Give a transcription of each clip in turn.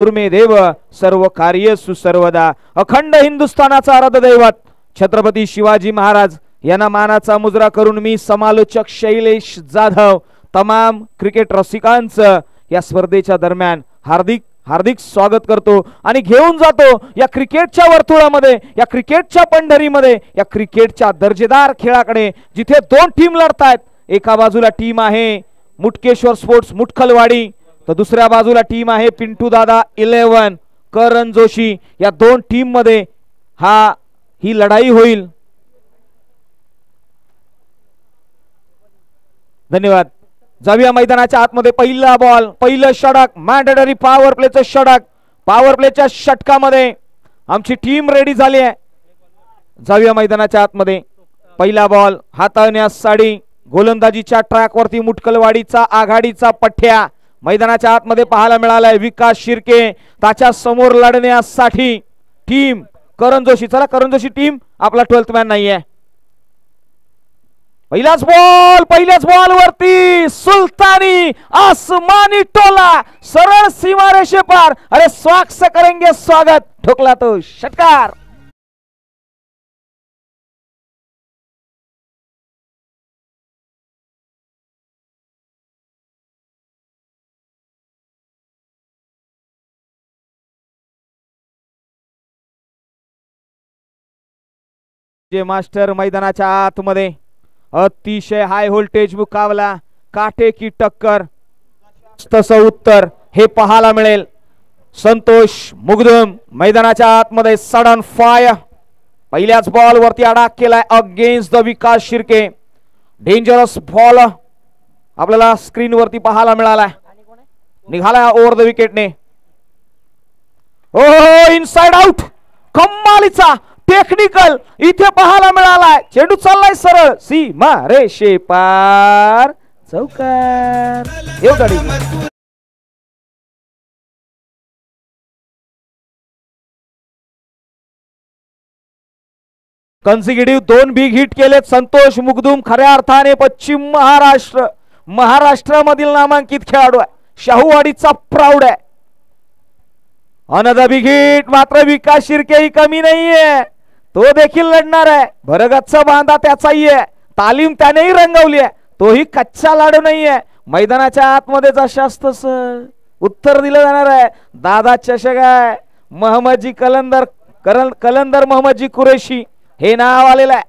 दुर्मे देव सर्व कार्यसु सर्वदा अखंड हिंदुस्थानाचा आराध्य दैवत छत्रपती शिवाजी महाराज यांना मानाचा मुजरा करून मी समालोचक शैलेश जाधव तमाम क्रिकेट रसिकांचं या स्पर्धेच्या दरम्यान हार्दिक हार्दिक स्वागत करतो आणि घेऊन जातो या क्रिकेटच्या वर्तुळामध्ये, या क्रिकेटच्या पंढरीमध्ये, या क्रिकेटच्या दर्जेदार खेळाकडे जिथे दोन टीम लढतायत। एका बाजूला टीम आहे मुटकेश्वर स्पोर्ट्स मुटखलवाडी, तर दुसऱ्या बाजूला टीम आहे पिंटू दादा 11 करण जोशी। या दोन टीम मध्ये ही लढाई होईल। धन्यवाद। जाऊया मैदानाच्या आतमध्ये। पहिला बॉल, पहिलं षटक, मॅन्डेटरी पॉवर प्लेचं षटक। पॉवर प्लेच्या षटकामध्ये आमची टीम रेडी झाली आहे। जाऊया मैदानाच्या आतमध्ये। पहिला बॉल हाताळण्यासाठी गोलंदाजीच्या ट्रॅकवरती मुटकलवाडीचा आघाडीचा पठ्या मैदानाच्या आतमध्ये पाहायला मिळालाय। विकास शिर्के त्याच्या समोर लढण्यासाठी टीम करण जोशी। चला करण जोशी टीम, आपला 12th मॅन नाहीये। पहिल्याच बॉल वरती सुल्तानी आसमानी टोला सरळ सीमारेषे पार। अरे स्वागत करेंगे, स्वागत, ठोकला तो षटकार। जे मास्टर मैदानाच्या आतमध्ये अतिशय हाय व्होल्टेज मुकाबला, काटे की टक्कर, तसं उत्तर हे पाहायला मिळेल। संतोष मुगदुम मैदानाच्या आतमध्ये सडन फायर, पहिल्याच बॉल वरती अडाक केलाय against the Vikas Shirke. Dangerous ball आपल्याला स्क्रीन वरती पाहायला मिळालाय, निघाला ओव्हर द विकेटने। ओ इनसाइड आउट, कमालीचा टेक्निकल इथे पाहायला मिळालाय। चेंडू चाललाय सरळ सीमा रेषे पार, चौकार। कन्सिक्युटिव्ह 2 बिग हिट केलेत संतोष मुगदुम। खऱ्या अर्थाने पश्चिम महाराष्ट्रामधील नामांकित खेळाडू आहे, शाहूवाडीचा प्राऊड आहे। अनदर बिग हिट, मात्र विकास शिर्के ही कमी नाहीये, तो देखील लढणार आहे। भरगच्चा बांधा त्याचाही आहे, तालीम त्यानेही रंगवली आहे, तोही कच्चा लाडू नाहीये। मैदानाच्या आतमध्ये जशास तसं उत्तर दिलं जाणार आहे। दादा चषक आहे, मोहम्मदजी कलंदर मोहम्मदजी कुरेशी हे नाव आलेलं आहे।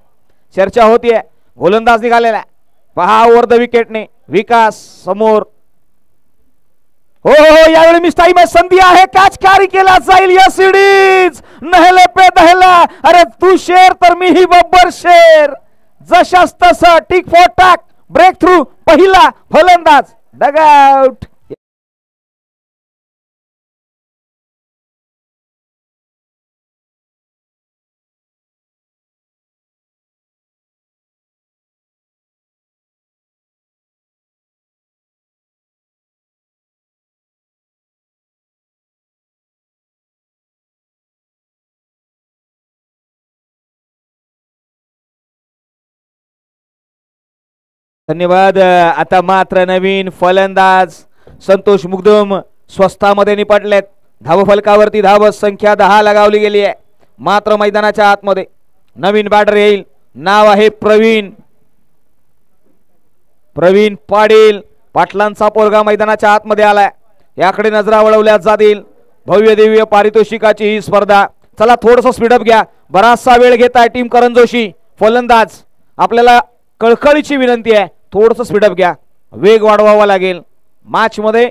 चर्चा होतीये, गोलंदाज निघालेला आहे, पहा ओव्हर द विकेटने विकास समोर। हो यावेळी मिस टाइम आहे, संधी आहे, कॅच कॅरी केला जाईल। या सिडीज नहले पे दहला, अरे तू शेर तर मी ही बब्बर शेर, जशास तसं tit for tat, breakthrough, पहिला फलंदाज डगआउट। धन्यवाद। आता मात्र नवीन फलंदाज संतोष मुगदुम स्वस्तामध्ये निपटलेत। धाव फलकावरती धाव संख्या 10 लगावली गेली आहे। मात्र मैदानाच्या आतमध्ये नवीन बॅटर येईल, नाव आहे प्रवीण पाटील। पाटलांचा पोरगा मैदानाच्या आतमध्ये आलाय, याकडे नजरा वळवल्या जातील। भव्य दिव्य पारितोषिकाची ही स्पर्धा। चला थोडस स्पीडअप घ्या, बराचसा वेळ घेताय टीम करण जोशी। फलंदाज आपल्याला कळकळीची विनंती आहे, थोडस स्पीडअप घ्या, वेग वाढवावा लागेल मॅच मध्ये।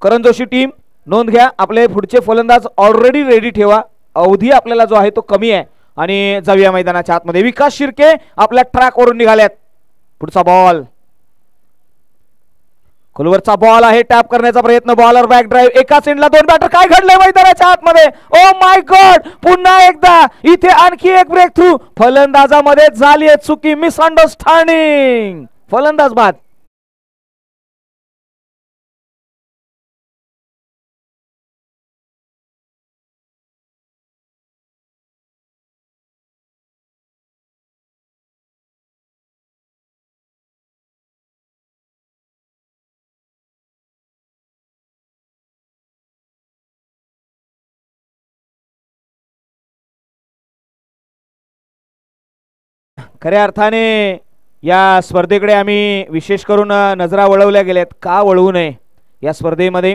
करण जोशी टीम नोंद घ्या, आपले पुढचे फलंदाज ऑलरेडी रेडी ठेवा, अवधी आपल्याला जो आहे तो कमी आहे। आणि जाऊया मैदानाच्या आतमध्ये। विकास शिर्के आपल्या ट्रॅक वरून निघाल्यात। पुढचा बॉल, खोलवरचा बॉल आहे, टॅप करण्याचा प्रयत्न, बॉलर बॅक ड्राइव्ह, एका सेंडला 2 बॅटर। काय घडलंय मैदानाच्या आतमध्ये? ओ माय गॉड, पुन्हा एकदा इथे आणखी एक ब्रेक थ्रू, फलंदाजामध्ये झाली चुकी, मिसअंडरस्टँडिंग, फलंदाज बाद। खऱ्या अर्थाने या स्पर्धेकडे आम्ही विशेष करून नजरा वळवल्या गेल्यात. का वळवू नये? या स्पर्धेमध्ये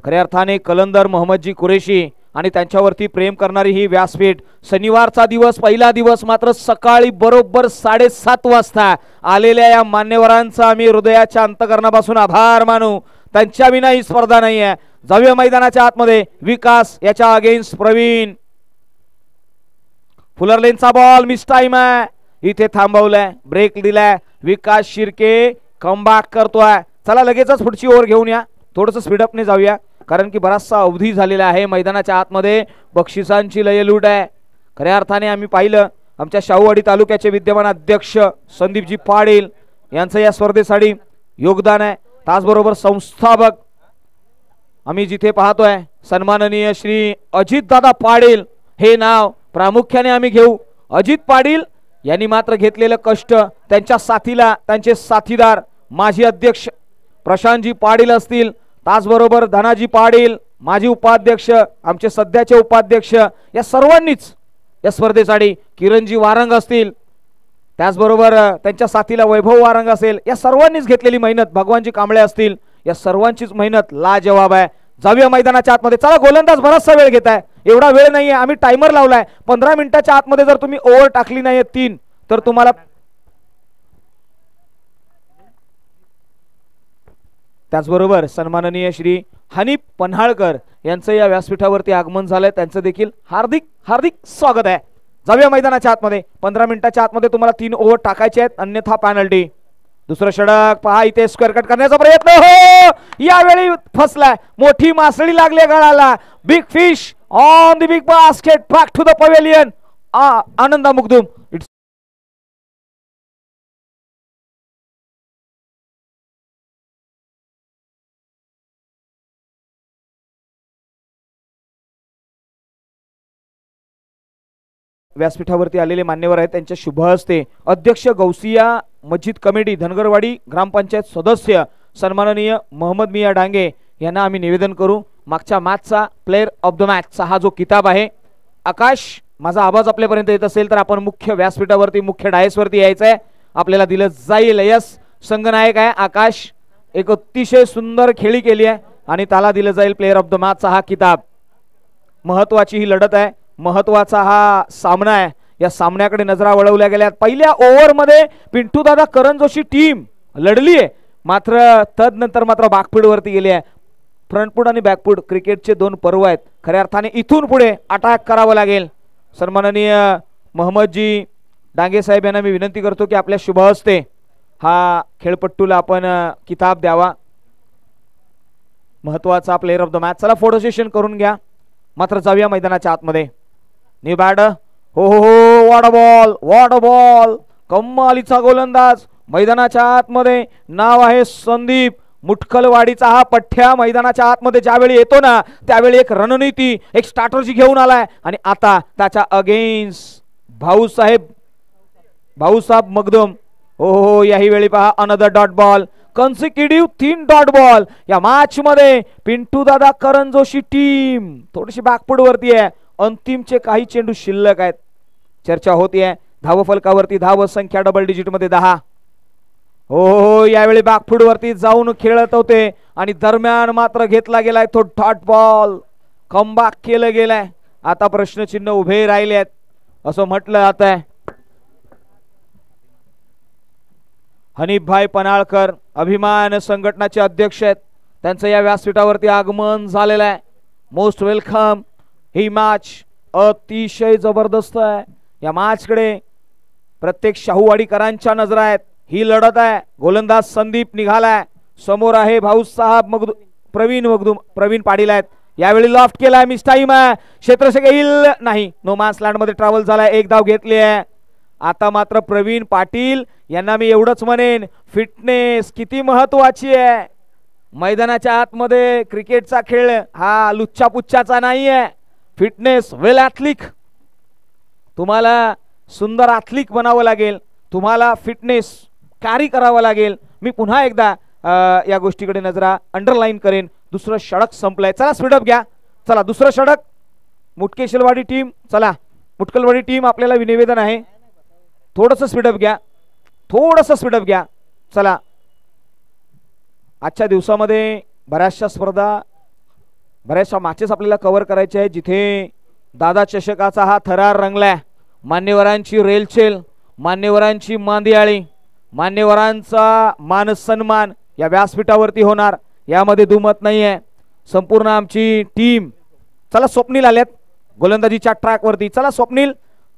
खऱ्या अर्थाने कलंदर मोहम्मदजी कुरेशी आणि त्यांच्यावरती प्रेम करणारी ही व्यासपीठ. शनिवारचा दिवस, पहिला दिवस, मात्र सकाळी बरोबर 7:30 वाजता आलेल्या या मान्यवरांचा आम्ही हृदयाच्या अंतकरणापासून आभार मानू. त्यांच्या विना ही स्पर्धा नाही आहे. जाऊया मैदानाच्या आतमध्ये. विकास याच्या अगेन्स्ट प्रवीण. फुलर लेनचा बॉल मिस टाइम आहे. इथे थांबवलाय, ब्रेक दिलाय. विकास शिर्के कमबॅक करतोय. चला लगेचच पुढची ओव्हर घेऊन या. थोडंसं स्पीडअपने जाऊया कारण की बराचसा अवधी झालेला आहे. मैदानाच्या आतमध्ये बक्षिसांची लयलूट आहे. खऱ्या अर्थाने आम्ही पाहिलं आमच्या शाहूवाडी तालुक्याचे विद्यमान अध्यक्ष संदीपजी पाटील यांचं या स्पर्धेसाठी योगदान आहे. त्याचबरोबर संस्थापक आम्ही जिथे पाहतोय सन्माननीय श्री अजितदादा पाटील हे नाव प्रामुख्याने आम्ही घेऊ. अजित पाटील यांनी मात्र घेतलेलं कष्ट, त्यांच्या साथीला त्यांचे साथीदार माजी अध्यक्ष प्रशांतजी पाटील असतील, त्याचबरोबर धनाजी पाटील माजी उपाध्यक्ष, आमचे सध्याचे उपाध्यक्ष, या सर्वांनीच या स्पर्धेसाठी किरणजी वारंग असतील, त्याचबरोबर त्यांच्या साथीला वैभव वारंग असेल, या सर्वांनीच घेतलेली मेहनत, भगवानजी कांबळे असतील, या सर्वांचीच मेहनत लाजवाब आहे. जाऊया मैदानाच्या आतमध्ये. चला गोलंदाज बराचसा वेळ घेत आहे. एवढा वेळ नाहीये. आम्ही टायमर लावलाय. 15 मिनिटाच्या आतमध्ये जर तुम्ही ओव्हर टाकली नाहीये 3 तर तुम्हाला त्याचबरोबर सन्माननीय श्री हनीफ पन्हाळकर यांचं या व्यासपीठावरती आगमन झालंय. त्यांचं देखील हार्दिक हार्दिक स्वागत आहे. जाऊया मैदानाच्या आतमध्ये. 15 मिनिटाच्या आतमध्ये तुम्हाला 3 ओव्हर टाकायचे आहेत, अन्यथा पॅनल्टी. दुसरं षटक पहा. इथे स्क्वेअर कट करण्याचा प्रयत्न, हो यावेळी फसलाय. मोठी मासळी लागली गळाला. Big fish on the big basket. Back to the pavilion. Ananda Mugdum. व्यासपीठावरती आलेले मान्यवर आहेत त्यांच्या शुभ हस्ते अध्यक्ष गौसिया मस्जिद कमिटी धनगरवाडी ग्रामपंचायत सदस्य सन्माननीय मोहम्मद मिया डांगे यांना आम्ही निवेदन करू. मागच्या मॅचचा प्लेयर ऑफ द मॅचचा हा जो किताब आहे. आकाश, माझा आवाज आपल्यापर्यंत येत असेल तर आपण मुख्य व्यासपीठावरती मुख्य डायसवरती यायचं आहे. आपल्याला दिलं जाईल. यस, संघनायक आहे आकाश. एक अतिशय सुंदर खेळी केली आहे आणि त्याला दिलं जाईल प्लेयर ऑफ द मॅचचा हा किताब. महत्वाची ही लढत आहे, महत्वाचा हा सामना आहे. या सामन्याकडे नजरा वळवल्या गेल्या. पहिल्या ओव्हरमध्ये पिंटू दादा करण जोशी टीम लढली आहे, मात्र तदनंतर मात्र बॅकफूट वरती गेली आहे. फ्रंटफूट आणि बॅकफूट क्रिकेटचे 2 पर्व आहेत. खऱ्या अर्थाने इथून पुढे अटॅक करावं लागेल. सन्माननीय मोहम्मदजी डांगे साहेब यांना मी विनंती करतो की आपल्या शुभ हस्ते हा खेळपट्टूला आपण किताब द्यावा. महत्वाचा प्लेयर ऑफ द मॅच. चला फोटो सेशन करून घ्या. मात्र जाऊया मैदानाच्या आतमध्ये. New bat. हो हो हो, वॉट बॉल, वॉट बॉल. कमालीचा गोलंदाज. मैदानाच्या आतमध्ये नाव आहे संदीप. मुटकलवाडीचा हा पठ्ठ्या मैदानाच्या आतमध्ये ज्यावेळी येतो ना त्यावेळी एक रणनीती, एक स्ट्रॅटर्जी घेऊन आलाय आणि आता त्याच्या अगेन्स्ट भाऊसाहेब मगदुम. हो हो, याही वेळी पहा another dot ball. कन्सिक्युटिव्ह 3 dot ball या मॅच मध्ये. पिंटू दादा करण जोशी टीम थोडीशी बॅकफूट वरती आहे. अंतिमचे काही चेंडू शिल्लक आहेत. चर्चा होतीये धाव फलकावरती धाव संख्या डबल डिजिट मध्ये 10. हो, यावेळी बॅकफूट वरती जाऊन खेळत होते आणि दरम्यान मात्र घेतला गेलाय तो डॉट बॉल. कमबॅक केलं गेलाय. आता प्रश्नचिन्ह उभे राहिले आहेत असं म्हटलं जात आहे. हनीफभाई पन्हाळकर अभिमान संघटनाचे अध्यक्ष आहेत. त्यांचं या व्यासपीठावरती आगमन झालेलं आहे. Most welcome. ही मॅच अतिशय जबरदस्त आहे. या मॅचकडे प्रत्येक शाहूवाडीकरांच्या नजरा आहेत. ही लढत आहे. गोलंदाज संदीप निघालाय. समोर आहे भाऊसाहेब प्रवीण पाटील आहेत. यावेळी लॉफ्ट केलाय. मिस टाइम आहे. क्षेत्ररक्षक येईल नाही. नो मॅन्स लँड मध्ये ट्रॅव्हल झालाय. 1 धाव घेतली आहे. आता मात्र प्रवीण पाटील यांना मी एवढंच म्हणेन, फिटनेस किती महत्वाची आहे. मैदानाच्या आतमध्ये क्रिकेटचा खेळ हा लुच्चा पुच्चाचा नाही आहे. फिटनेस, वेल ॲथलिक. तुम्हाला सुंदर ॲथलिक बनावं लागेल. तुम्हाला फिटनेस कॅरी करावं लागेल. मी पुन्हा एकदा या गोष्टीकडे नजरा अंडरलाईन करेन. दुसरं षटक संपलंय. चला स्पीडअप घ्या. चला दुसरं षटक. मुटकेशलवाडी टीम. चला मुटकलवाडी टीम आपल्याला निवेदन आहे. थोडंसं स्पीडअप घ्या, थोडंसं स्पीडअप घ्या. चला, आजच्या दिवसामध्ये बऱ्याचशा स्पर्धा, बऱ्याचशा मॅचेस आपल्याला कव्हर करायचे आहे, जिथे दादा चषकाचा हा थरार रंगलाय. मान्यवरांची रेलचेल, मान्यवरांची मांदियाळी, मान्यवरांचा मान सन्मान या व्यासपीठावरती होणार, यामध्ये दुमत नाहीये. संपूर्ण आमची टीम, चला स्वप्नील आल्यात गोलंदाजीच्या ट्रॅकवरती. चला स्वप्नील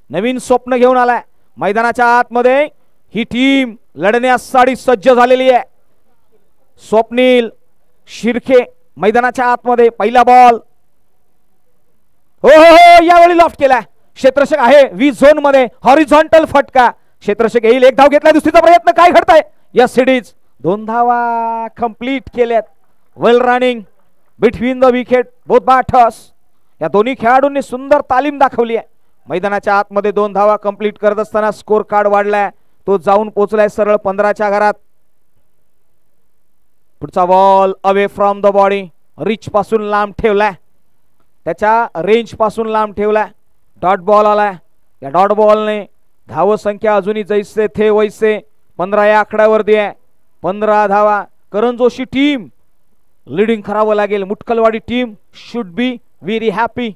नवीन स्वप्न घेऊन आलाय. मैदानाच्या आतमध्ये ही टीम लढण्यासाठी सज्ज झालेली आहे. स्वप्नील शिर्के मैदानाच्या आतमध्ये. पहिला बॉल, हो हो हो, यावेळी लॉफ्ट केलाय. क्षेत्ररक्षक आहे 20 झोन मध्ये. हॉरिझॉन्टल फटका, क्षेत्ररक्षक येईल. एक धाव घेतला, दुसरीचा प्रयत्न. काय घडतंय या सिडीज? 2 धावा कंप्लीट केल्यात. Well running between the wicket, both batters. या दोन्ही खेळाडूंनी सुंदर तालीम दाखवली आहे. मैदानाच्या आतमध्ये 2 धावा कंप्लीट करत असताना स्कोर कार्ड वाढलाय, तो जाऊन पोहोचलाय सरळ 15च्या घरात. पुढचा ball away from the body, rich पासून लांब ठेवलाय, त्याच्या रेंज पासून लांब ठेवलाय. डॉट बॉल आलाय. या डॉट बॉलने धाव संख्या अजूनही जैसे थे वैसे 15 या आकड्यावरती आहे. 15 धावा. करण जोशी टीम लीडिंग करावं लागेल. Mutkalwadi team should be very happy.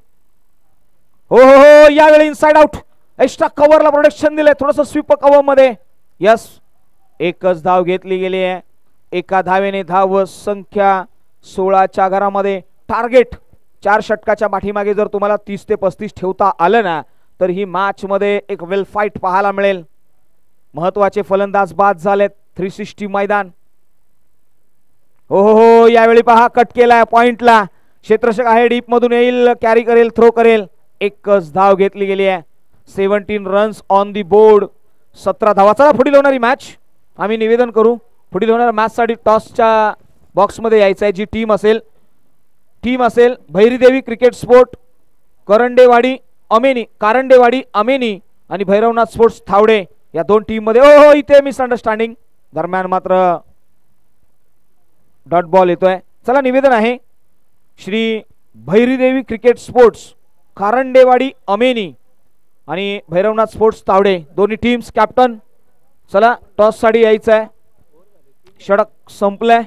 हो हो हो, यावेळी इनसाइड आउट. एक्स्ट्रा कव्हरला प्रोटेक्शन दिले, थोडंसं स्वीप कव्हर मध्ये. यस, एकच धाव घेतली गेली आहे. एका धावेने धाव संख्या 16च्या घरामध्ये. टार्गेट 4 षटकाच्या पाठीमागे जर तुम्हाला 30 ते 35 ठेवता आलं ना, तर ही मॅच मध्ये एक वेल फाईट पाहायला मिळेल. महत्वाचे फलंदाज बाद झालेत. 360 मैदान. हो हो हो, यावेळी पहा कट केलाय पॉइंटला. क्षेत्ररक्षक आहे, डीप मधून येईल, कॅरी करेल, थ्रो करेल. एकच धाव घेतली गेली आहे. 17 रन्स ऑन दी बोर्ड. 17 धावा. चला पुढील होणारी मॅच आम्ही निवेदन करू. पुढील होणाऱ्या मॅच साठी टॉसच्या बॉक्स मध्ये यायचं आहे. जी टीम असेल भैरीदेवी क्रिकेट स्पोर्ट करंडेवाडी अमेनी आणि भैरवनाथ स्पोर्ट्स थावडे या 2 टीम मध्ये. हो हो, इथे मिसअंडरस्टँडिंग दरम्यान मात्र डॉट बॉल येतोय. चला, निवेदन आहे श्री भैरीदेवी क्रिकेट स्पोर्ट्स कारंडेवाडी अमेनी आणि भैरवनाथ स्पोर्ट्स तावडे दोन्ही टीम्स कॅप्टन. चला, टॉस साठी यायचं आहे. षटक संपलंय.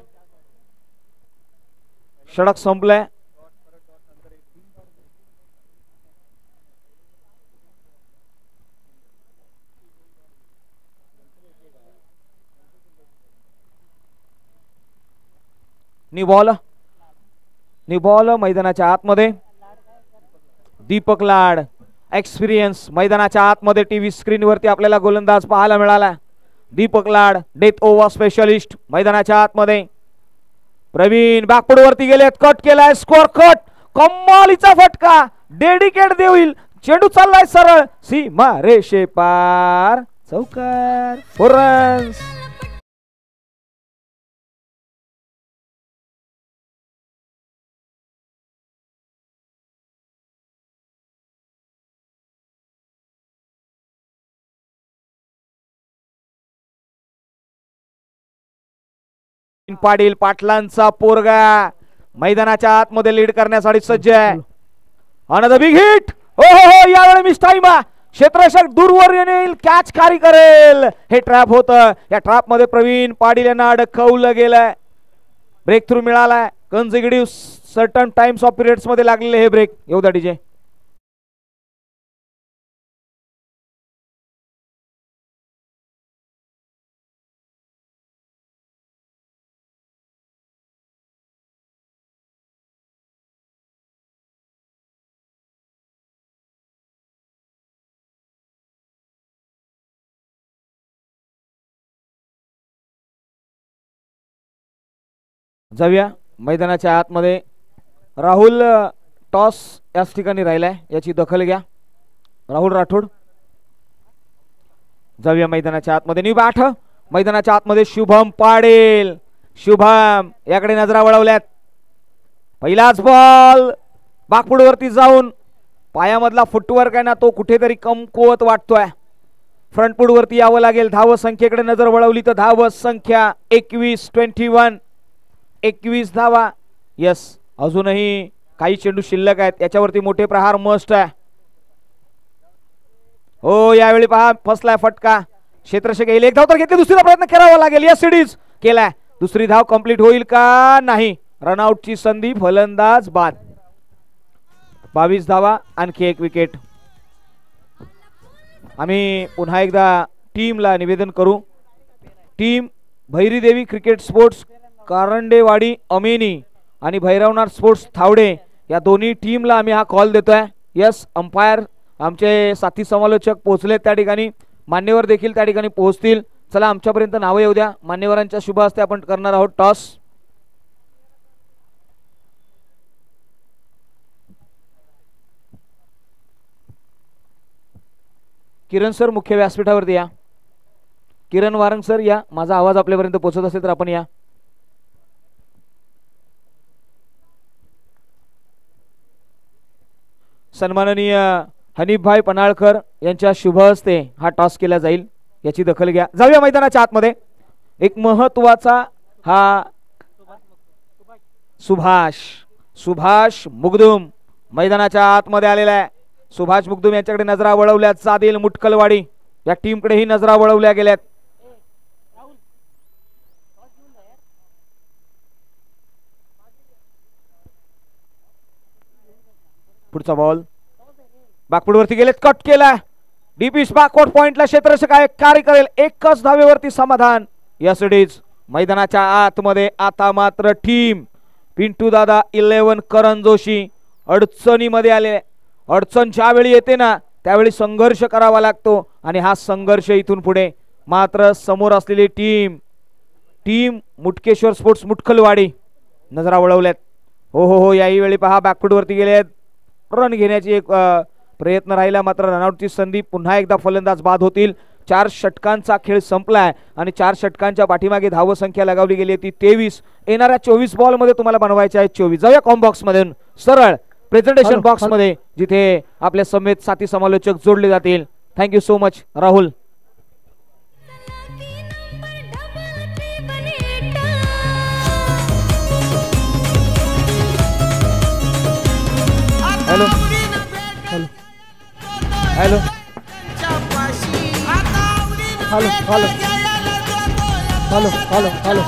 नी बॉल मैदानाच्या आतमध्ये. दीपक लाड एक्सपिरियन्स. मैदानाच्या आतमध्ये टीव्ही स्क्रीन वरती आपल्याला गोलंदाज पाहायला मिळाला. दीपक लाड डेथ ओव्हर स्पेशलिस्ट मैदानाच्या आतमध्ये. प्रवीण बॅकफुट वरती गेलेत, कट केलाय, स्कोर कट. कमालीचा फटका, डेडिकेट देईल. चेंडू चाललाय सरळ सीमा रेषे पार. चौकार, 4 रन्स. पाटील पाटलांचा पोरगा मैदानाच्या आतमध्ये लीड करण्यासाठी सज्ज आहे. Another big hit. हो हो हो, यावेळी मिस टाइम. क्षेत्ररक्षक दूरवर येईल, कॅच खाली करेल. हे ट्रॅप होतं. या ट्रॅप मध्ये प्रवीण पाटील यांना अडकवलं गेलंय. ब्रेक थ्रू मिळालाय. Consecutive certain times of periods मध्ये लागलेले हे ब्रेक. येऊ द्या डीजे. जाऊया मैदानाच्या आतमध्ये. राहुल टॉस याच ठिकाणी राहिलाय, याची दखल घ्या. राहुल राठोड. जाऊया मैदानाच्या आतमध्ये. न्यू बॅट मैदानाच्या आतमध्ये. शुभम पाडेल. शुभम याकडे नजरा वळवल्यात. पहिलाच बॉल बाकफुट वरती जाऊन पायामधला फुटवर्क आहे ना, तो कुठेतरी कमकुवत वाटतोय. फ्रंटफुट वरती यावं लागेल. धाव संख्येकडे नजर वळवली तर धाव संख्या 21 धावा. यस, अजूनही काही चेंडू शिल्लक आहेत, याच्यावरती मोठे प्रहार मस्ट आहे. हो यावेळी पहा फसलाय फटका, क्षेत्ररक्षक येईल, एक धाव तर घेतली, दुसरीचा प्रयत्न करावा लागेल, या सिडीज केलाय, दुसरी धाव कंप्लीट होईल का नाही, रनआउटची संधी, फलंदाज बाद, 22 धावा, आणखी एक विकेट. आम्ही पुन्हा एकदा टीमला निवेदन करू, टीम भैरीदेवी क्रिकेट स्पोर्ट्स कारंडेवाडी अमेनी आणि भैरवनाथ स्पोर्ट्स थावडे या दोन्ही टीमला आम्ही हा कॉल देतोय. यस, अंपायर आमचे साथी समालोचक पोहोचलेत त्या ठिकाणी, मान्यवर देखील त्या ठिकाणी पोहोचतील. चला आमच्यापर्यंत नावं येऊ द्या, मान्यवरांच्या शुभ हस्ते आपण करणार आहोत टॉस. किरण सर मुख्य व्यासपीठावरती या, किरण वारंग सर या, माझा आवाज आपल्यापर्यंत पोहोचत असेल तर आपण या. सन्माननीय हनीफभाई पनाळकर यांच्या शुभ हस्ते हा टॉस केला जाईल, याची दखल घ्या. जाऊया मैदानाच्या आतमध्ये. एक महत्वाचा हा सुभाष मुगदुम मैदानाच्या आतमध्ये आलेला आहे. सुभाष मुगदुम यांच्याकडे नजरा वळवल्या जातील, मुटकलवाडी या टीमकडेही नजरा वळवल्या गेल्यात. पुढचा बॉल बॅकफुटवरती गेलेत, कट केला, डीपीस बॅकवर्ड पॉइंटला क्षेत्ररक्षक आहे, कार्य करेल, एकच धावेवरती समाधान. यस्टरडेज मैदानाच्या आतमध्ये आता मात्र टीम पिंटू दादा 11 करण जोशी अडचणीमध्ये आले. अडचण ज्यावेळी येते ना त्यावेळी संघर्ष करावा लागतो आणि हा संघर्ष इथून पुढे मात्र समोर असलेली टीम मुटकेश्वर स्पोर्ट्स मुटखलवाडी नजरा वळवल्यात. हो याही वेळी पहा बॅकफुटवरती गेलेत, रन घेण्याची एक प्रयत्न राहिला, मात्र रनआउटची संधी, पुन्हा एकदा फलंदाज बाद होतील. 4 षटकांचा खेळ संपलाय आणि 4 षटकांच्या पाठीमागे धाव संख्या लगावली गेली ती 23. येणाऱ्या 24 बॉल मध्ये तुम्हाला बनवायचे आहेत 24. जाऊया कॉम बॉक्स मधून सरळ प्रेझेंटेशन बॉक्स मध्ये, जिथे आपले समेत साथी समालोचक जोडले जातील. Thank you so much Rahul. Hello hello hello hello hello hello hello hello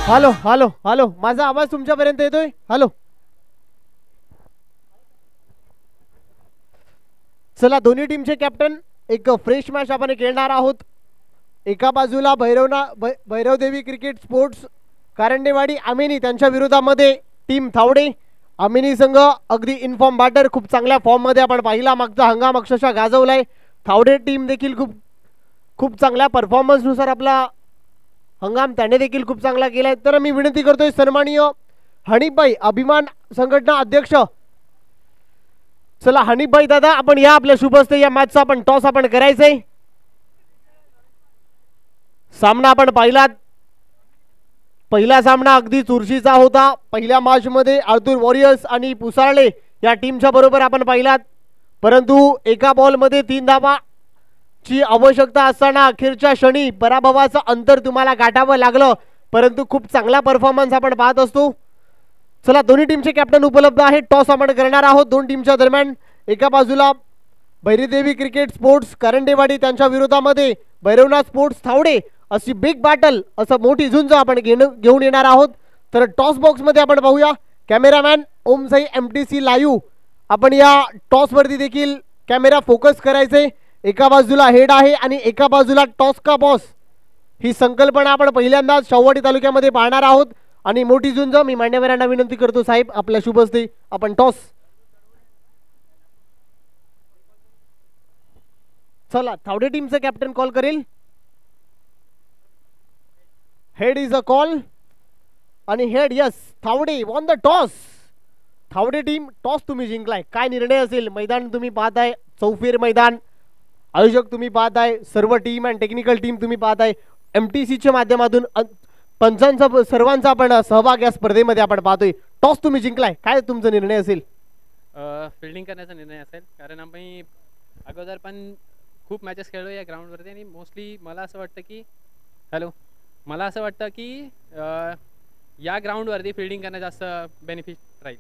hello hello hello माझा आवाज तुमच्यापर्यंत येतोय? हॅलो, चला दोन्ही टीमचे कॅप्टन एक फ्रेश मॅच आपण खेळणार आहोत. एका बाजूला भैरवदेवी क्रिकेट स्पोर्ट्स कारंडेवाडी आमिनी त्यांच्या विरोधामध्ये टीम थावडे. आमिनी संघ अगदी इनफॉर्म बॅटर, खूप चांगल्या फॉर्म मध्ये आपण पाहिला, मागचा हंगाम अक्षरशः गाजवलाय. थावडे टीम देखील खूप चांगल्या परफॉर्मन्स नुसार आपला हंगाम त्याने देखील खूप चांगला केलाय. तर मी विनंती करतोय सन्माननीय हनीफभाई अभिमान संघटना अध्यक्ष, चला हनीफभाई दादा आपण या, आपल्या शुभ हस्ते या मॅचचा आपण टॉस आपण करायचंय. सामना आपण पाहिलात, पहिला सामना अगदी चुरशीचा होता. पहिल्या मॅच मध्ये आळतूर वॉरियर्स आणि पुसारले या टीमच्या बरोबर आपण पाहिलात, परंतु एका बॉल मध्ये 3 धावा ची आवश्यकता असताना अखेरच्या क्षणी पराभवाचं अंतर तुम्हाला गाठावं लागलं, परंतु खूप चांगला परफॉर्मन्स आपण पाहत असतो. चला दोन्ही टीमचे कॅप्टन उपलब्ध आहेत, टॉस आपण करणार आहोत दोन टीमच्या दरम्यान. एका बाजूला भैरीदेवी क्रिकेट स्पोर्ट्स करंडेवाडी त्यांच्या विरोधामध्ये भैरवनाथ स्पोर्ट्स थावडे, अशी बिग बॅटल, असं मोठी झुंज आपण घेऊन येणार आहोत. तर टॉस बॉक्स मध्ये आपण पाहूया, कॅमेरामॅन ओम साई MTC लाईव्ह आपण या टॉस वरती देखील कॅमेरा फोकस करायचे. एका बाजूला हेड आहे आणि एका बाजूला टॉस का बॉस, ही संकल्पना आपण पहिल्यांदा शाहूवाडी तालुक्यामध्ये पाहणार आहोत. आणि मोठी झुंज, मी मान्यवरांना विनंती करतो साहेब आपल्या शुभ हस्ते आपण टॉस. चला थावडे टीमचं कॅप्टन कॉल करेल. हेड इज अ कॉल आणि head yes, Thawde won the toss. Thawde team toss तुम्ही जिंकलाय, काय निर्णय असेल? मैदान तुम्ही पाहताय, चौफेर मैदान, आयोजक तुम्ही पाहताय, सर्व टीम आणि टेक्निकल टीम तुम्ही पाहताय, MTC च्या माध्यमातून पंचांचा सर्वांचा आपण सहभाग या स्पर्धेमध्ये आपण पाहतोय. टॉस तुम्ही जिंकलाय, काय तुमचा निर्णय असेल? फिल्डिंग करण्याचा निर्णय असेल, कारण आम्ही अगोदर पण खूप मॅचेस खेळलो या ग्राउंडवरती आणि मोस्टली मला असं वाटतं की या ग्राउंडवरती फिल्डिंग करणं जास्त बेनिफिट राहील.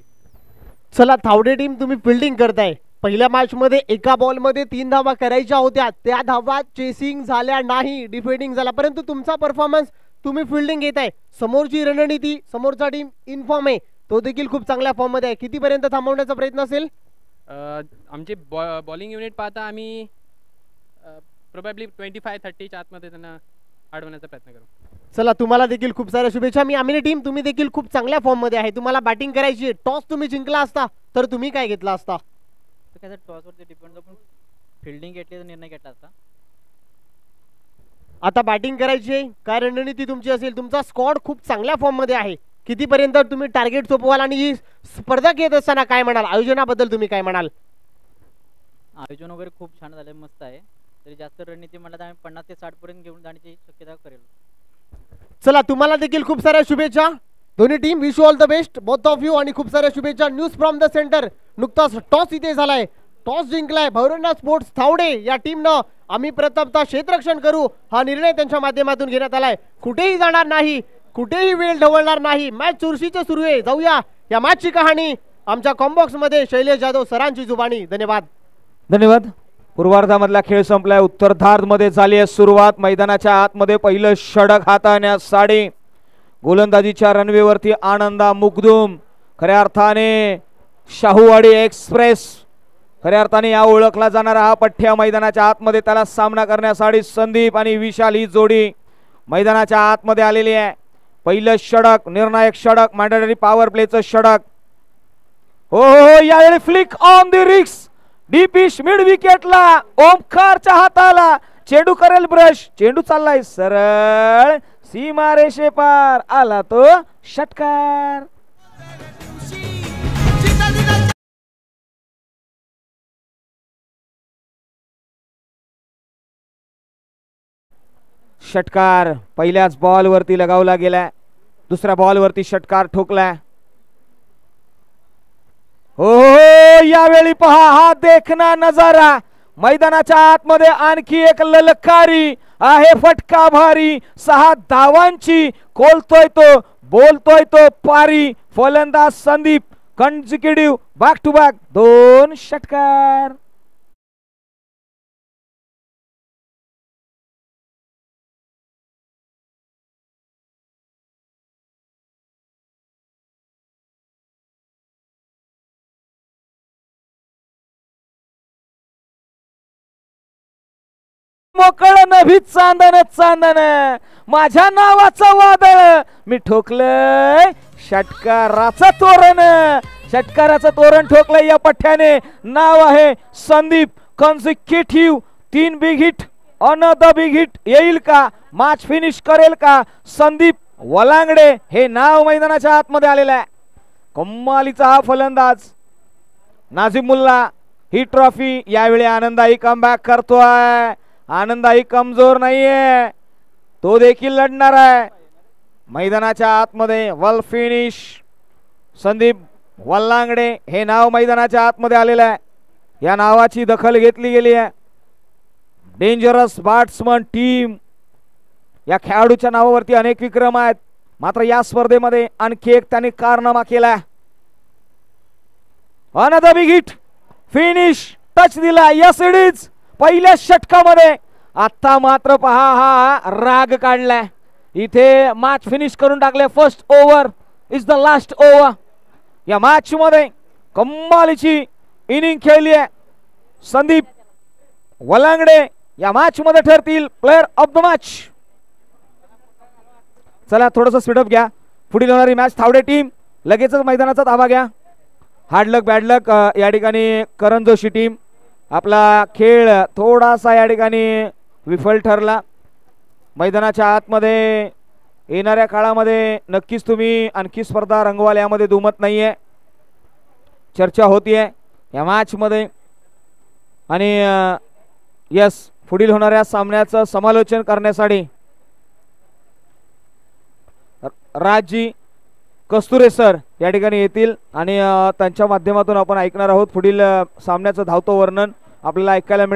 चला थावडे टीम तुम्ही फिल्डिंग करताय, पहिल्या मॅच मध्ये एका बॉल मध्ये 3 धावा करायच्या होत्या, त्या धावा चेसिंग झाल्या नाही, डिफेंडिंग झाला. परंतु तुमचा परफॉर्मन्स, तुम्ही फिल्डिंग घेत आहे, समोरची रणनीती, समोरचा टीम इन्फॉर्म आहे, तो देखील खूप चांगल्या फॉर्म मध्ये आहे. कितीपर्यंत थांबवण्याचा प्रयत्न असेल? आमची बॉलिंग युनिट पाहता आम्ही प्रोबॅबली 25-30च्या आतमध्ये त्यांना अडवण्याचा प्रयत्न करू. चला, तुम्हाला देखील खूप साऱ्या शुभेच्छा. मी आमिनी टीम, तुम्ही देखील खूप चांगल्या फॉर्म मध्ये आहे. तुम्हाला बॅटिंग करायची आहे. टॉस तुम्ही जिंकला असता तर तुम्ही काय घेतला असता? टॉसवरती डिपेंड, पण फिल्डिंग घेतली तर निर्णय घेतला असता. आता बॅटिंग करायची आहे, काय रणनीती तुमची असेल? तुमचा स्क्वॉड खूप चांगल्या फॉर्म मध्ये आहे. कितीपर्यंत तुम्ही टार्गेट सोपवाल आणि ही स्पर्धा घेत असताना काय म्हणाल? आयोजनाबद्दल तुम्ही काय म्हणाल? आयोजन वगैरे खूप छान झाले, मस्त आहे. तरी जास्त रणनीती म्हटलं तर आम्ही 50 ते 60 पर्यंत घेऊन जाण्याची शक्यता करेल. चला, तुम्हाला देखील खूप साऱ्या शुभेच्छा. दोन्ही team, wish you all the best both of you, आणि खूप साऱ्या शुभेच्छा. News from the centre. नुकताच टॉस इथे झालाय, टॉस जिंकलाय भैरवनाथ स्पोर्ट्स थावडे या टीमनं. आम्ही प्रथमतः क्षेत्ररक्षण करू हा निर्णय त्यांच्या माध्यमातून घेण्यात आलाय. कुठेही जाणार नाही, कुठेही वेळ ढवळणार नाही. मॅच चुरशीचं सुरू आहे. जाऊया या मॅचची कहाणी आमच्या कॉम्बॉक्स मध्ये शैलेश जाधव सरांची जुबानी. धन्यवाद. धन्यवाद. पूर्वार्धामधला खेळ संपलाय, उत्तरार्धामध्ये झाली आहे सुरुवात. मैदानाच्या आतमध्ये पहिलं षटक हाताळण्यासाठी गोलंदाजीच्या रनवेवरती आनंदा मुगदुम, खऱ्या अर्थाने शाहूवाडी एक्सप्रेस, खऱ्या अर्थाने या ओळखला जाणारा हा पठ्ठ्या मैदानाच्या आतमध्ये, त्याला सामना करण्यासाठी संदीप आणि विशाल ही जोडी मैदानाच्या आतमध्ये आलेली आहे. पहिलं षटक, निर्णायक षटक, मॅन्डेटरी पॉवर प्लेचं षटक. हो हो, यावेळी फ्लिक ऑन द रिक्स, डीपिश मिड विकेटला, ओमकारच्या हाताला चेंडू करेल ब्रश, चेंडू चाललाय सरळ सीमारेषे पार, आला तो षटकार. षटकार पहिल्याच बॉल वरती लगावला गेलाय, दुसऱ्या बॉल वरती षटकार ठोकलाय. हो यावेळी पहा हा देखना नजारा, मैदानाच्या आतमध्ये आणखी एक ललकारी आहे, फटका भारी, 6 धावांची कोलतोय तो, बोलतोय तो पारी. फलंदाज Sandeep, consecutive back to back 2 षटकार. मोकळ नभी चांदन चांदन, माझ्या नावाचं वादळ, मी ठोकलंय षटकाराचं तोरण, षटकाराचं तोरण ठोकलंय या पठ्ठ्याने. नाव आहे Sandeep, कन्सिक्युटिव्ह 3 big hit, another big hit येईल का, मॅच फिनिश करेल का संदीप वलांगडे, हे नाव मैदानाच्या आतमध्ये आलेलं आहे. कम्मालीचा हा फलंदाज नाझिमुल्ला, ही ट्रॉफी यावेळी आनंदाई कमबॅक करतोय. आनंदाई कमजोर नाहीये, तो देखील लढणार आहे मैदानाच्या आतमध्ये. वेल फिनिश, संदीप वल्लांगडे हे नाव मैदानाच्या आतमध्ये आलेलं आहे. या नावाची दखल घेतली गेली आहे. डेंजरस बॅट्समन टीम, या खेळाडूच्या नावावरती अनेक विक्रम आहेत, मात्र या स्पर्धेमध्ये आणखी एक त्याने कारनामा केला. Another big hit, finish, touch दिला. यस इट इज, पहिल्या षटकामध्ये. आता मात्र पहा हा राग काढलाय, इथे मॅच फिनिश करून टाकले. First over is the last over. या मॅच मध्ये कमालीची इनिंग खेळली आहे. संदीप वलांगडे या मॅच मध्ये ठरतील प्लेयर ऑफ द मॅच. चला थोडस स्पीडअप घ्या. पुढील होणारी मॅच थावडे टीम, लगेचच मैदानाचा ताबा घ्या. हार्ड लक बॅड लक या ठिकाणी करण जोशी टीम. आपला खेळ थोडासा या ठिकाणी विफल ठरला. मैदानाच्या आतमध्ये येणाऱ्या काळामध्ये नक्कीच तुम्ही आणखी स्पर्धा रंगवाल यामध्ये दुमत नाहीये. चर्चा होतीये या मॅच मध्ये, आणि यस पुढील होणाऱ्या सामन्याचं समालोचन करण्यासाठी राजजी कस्तुरे सर या ठिकाणी येतील, आणि त्यांच्या माध्यमातून आपण ऐकणार आहोत पुढील सामन्याचं धावतं वर्णन आपल्याला ऐकायला मिळेल.